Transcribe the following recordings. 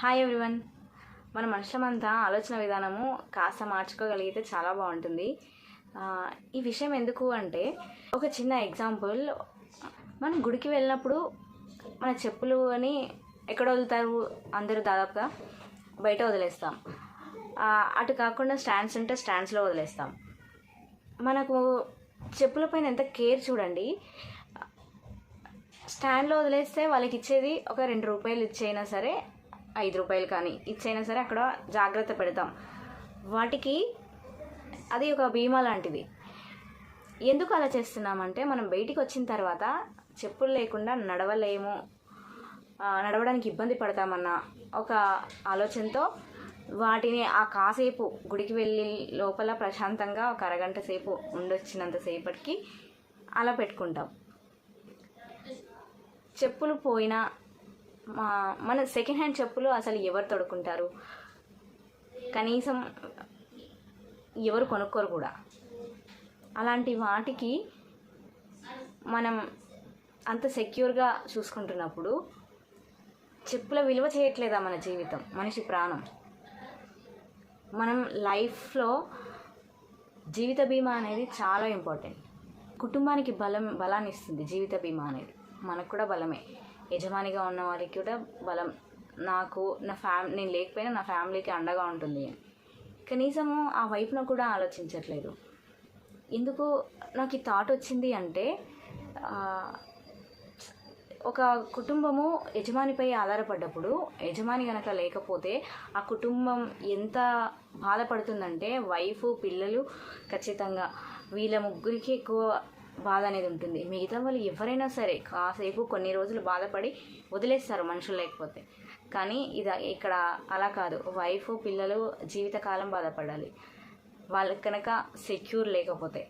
Hi everyone. మన మనుషులమంతా ఆలోచన విధానము కాస్త మార్చుకోగలిగితే చాలా బాగుంటుంది. ఈ విషయం ఎందుకు అంటే, ఒక చిన్న ఎగ్జాంపుల్. మనం గుడికి వెళ్ళినప్పుడు మన చెప్పులు అని ఎక్కడ వదులుతారు? అందరూ దాదాపుగా బయట వదిలేస్తాం. అటు కాకుండా స్టాండ్స్ ఉంటే స్టాండ్స్లో వదిలేస్తాం. మనకు చెప్పుల పైన ఎంత కేర్ చూడండి. స్టాండ్లో వదిలేస్తే వాళ్ళకి ఇచ్చేది ఒక 2 రూపాయలు ఇచ్చైనా సరే, 5 రూపాయలు కానీ ఇచ్చైనా సరే అక్కడ జాగ్రత్త పెడతాం. వాటికి అది ఒక బీమా లాంటిది. ఎందుకు అలా చేస్తున్నామంటే, మనం బయటికి వచ్చిన తర్వాత చెప్పులు లేకుండా నడవలేము, నడవడానికి ఇబ్బంది పడతామన్న ఒక ఆలోచనతో వాటిని ఆ కాసేపు గుడికి వెళ్ళి లోపల ప్రశాంతంగా ఒక అరగంట సేపు ఉండొచ్చినంతసేపటికి అలా పెట్టుకుంటాం. చెప్పులు పోయినా మన సెకండ్ హ్యాండ్ చెప్పులు అసలు ఎవరు తొడుక్కుంటారు? కనీసం ఎవరు కొనుక్కోరు కూడా. అలాంటి వాటికి మనం అంత సెక్యూర్గా చూసుకుంటున్నప్పుడు చెప్పుల విలువ చేయట్లేదా మన జీవితం, మనిషి ప్రాణం? మనం లైఫ్లో జీవిత బీమా అనేది చాలా ఇంపార్టెంట్. కుటుంబానికి బలాన్ని ఇస్తుంది జీవిత బీమా అనేది. మనకు కూడా బలమే. యజమానిగా ఉన్న వారికి కూడా బలం. నేను లేకపోయినా నా ఫ్యామిలీకి అండగా ఉంటుంది అని కనీసము ఆ వైపున కూడా ఆలోచించట్లేదు. ఎందుకు నాకు ఈ థాట్ వచ్చింది అంటే, ఒక కుటుంబము యజమానిపై ఆధారపడ్డప్పుడు, యజమాని కనుక లేకపోతే ఆ కుటుంబం ఎంత బాధపడుతుందంటే, వైఫ్ పిల్లలు ఖచ్చితంగా వీళ్ళ ముగ్గురికి ఎక్కువ బాధ అనేది ఉంటుంది. మిగతా వాళ్ళు ఎవరైనా సరే కాసేపు కొన్ని రోజులు బాధపడి వదిలేస్తారు మనుషులు లేకపోతే. కానీ ఇక్కడ అలా కాదు. వైఫ్ పిల్లలు జీవితకాలం బాధపడాలి వాళ్ళకి కనుక సెక్యూర్ లేకపోతే.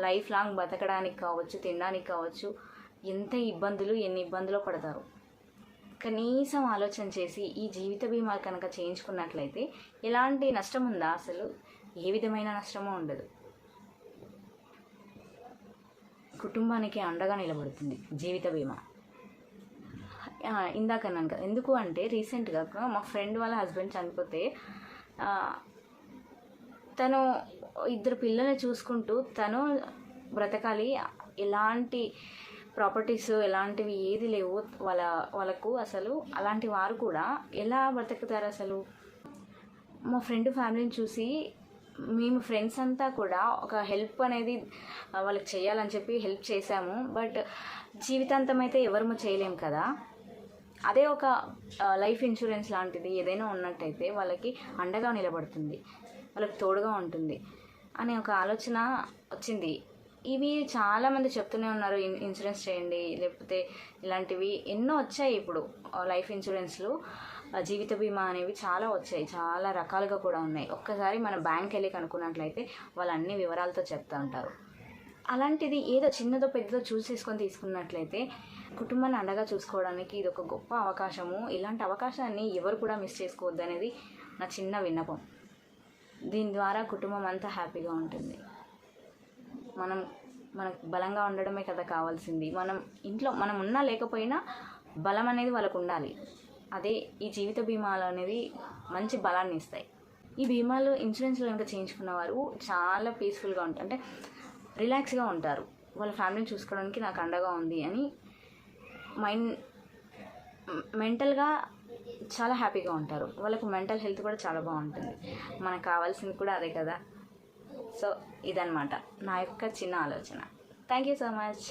లైఫ్ లాంగ్ బతకడానికి కావచ్చు, తినడానికి కావచ్చు, ఎన్ని ఇబ్బందులు పడతారు. కనీసం ఆలోచన చేసి ఈ జీవిత బీమా కనుక చేయించుకున్నట్లయితే ఎలాంటి నష్టం ఉందా? అసలు ఏ విధమైన నష్టమూ ఉండదు. కుటుంబానికి అండగా నిలబడుతుంది జీవిత బీమా. ఇందాక అన్నాను కదా. ఎందుకు అంటే, రీసెంట్గా మా ఫ్రెండ్ వాళ్ళ హస్బెండ్ చనిపోతే తను 2 పిల్లల్ని చూసుకుంటూ తను బ్రతకాలి. ఎలాంటి ప్రాపర్టీస్ ఎలాంటివి ఏది లేవు వాళ్ళకు. అసలు అలాంటి వారు కూడా ఎలా బ్రతుకుతారు అసలు? మా ఫ్రెండ్ ఫ్యామిలీని చూసి మేము ఫ్రెండ్స్ అంతా కూడా ఒక హెల్ప్ అనేది వాళ్ళకి చేయాలని చెప్పి హెల్ప్ చేశాము. బట్ జీవితాంతం అయితే ఎవరము చేయలేము కదా. అదే ఒక లైఫ్ ఇన్సూరెన్స్ లాంటిది ఏదైనా ఉన్నట్టయితే వాళ్ళకి అండగా నిలబడుతుంది, వాళ్ళకి తోడుగా ఉంటుంది అనే ఒక ఆలోచన వచ్చింది. ఇవి చాలామంది చెప్తూనే ఉన్నారు, ఇన్సూరెన్స్ చేయండి, లేకపోతే ఇలాంటివి ఎన్నో వచ్చాయి. ఇప్పుడు లైఫ్ ఇన్సూరెన్స్లు, జీవిత బీమా అనేవి చాలా వచ్చాయి. చాలా రకాలుగా కూడా ఉన్నాయి. ఒక్కసారి మన బ్యాంక్ వెళ్ళి కనుక్కున్నట్లయితే వాళ్ళు అన్ని వివరాలతో చెప్తూ ఉంటారు. అలాంటిది ఏదో చిన్నదో పెద్దదో చేసుకొని తీసుకున్నట్లయితే కుటుంబాన్ని అండగా చూసుకోవడానికి ఇది ఒక గొప్ప అవకాశము. ఇలాంటి అవకాశాన్ని ఎవరు కూడా మిస్ చేసుకోవద్దు అనేది నా చిన్న విన్నపం. దీని ద్వారా కుటుంబం అంతా హ్యాపీగా ఉంటుంది. మనకు బలంగా ఉండడమే కదా కావాల్సింది. మనం ఉన్నా లేకపోయినా బలం అనేది వాళ్ళకు ఉండాలి. అదే ఈ జీవిత బీమాలు అనేది మంచి బలాన్ని ఇస్తాయి. ఈ బీమాలు ఇన్సూరెన్స్లో కనుక చేయించుకున్న వారు చాలా పీస్ఫుల్గా ఉంటారు, అంటే రిలాక్స్గా ఉంటారు. వాళ్ళ ఫ్యామిలీని చూసుకోవడానికి నాకు అండగా ఉంది అని మెంటల్గా చాలా హ్యాపీగా ఉంటారు. వాళ్ళకు మెంటల్ హెల్త్ కూడా చాలా బాగుంటుంది. మనకు కావాల్సింది కూడా అదే కదా. సో ఇదన్నమాట నా యొక్క చిన్న ఆలోచన. Thank you so much.